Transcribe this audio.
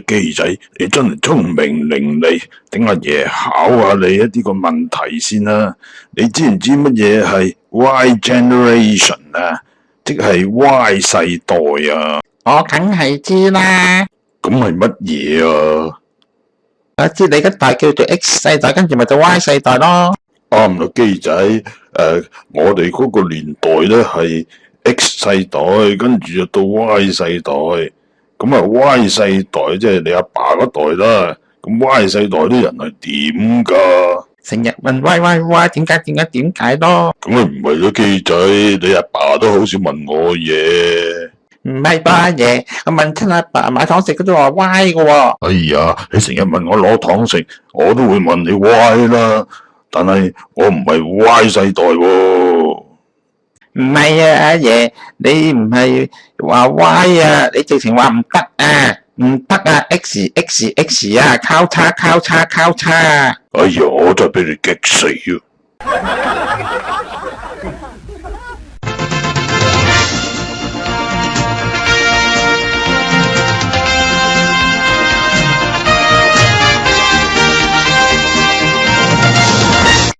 基仔，你真係聰明伶俐，等阿爺考下你一啲個問題先啦。你知唔知乜嘢係 Y generation 啊？即係 Y 世代啊？我梗係知啦。咁係乜嘢啊？我知你嗰代叫做 X 世代，跟住咪就 Y 世代咯。啱啦，基仔，我哋嗰個年代咧係 X 世代，跟住就到 Y 世代。咁啊 Y 世代即係你阿爸嗰代啦。咁 Y 世代啲人係點噶？成日問 Y 點解咯？咁啊唔係咯，基仔，你阿爸都好少問我嘢。唔係吧，阿爺，我問親阿爸買糖食，佢都話 Y 噶喎。哎呀，你成日問我攞糖食，我都會問你 Y 啦。但係我唔係 Y 世代喎。唔係啊，阿爺，你唔係話 Y 啊，你直情話唔得啊，唔得啊 ，X 啊，交叉。哎呀，我真係俾你激死啊！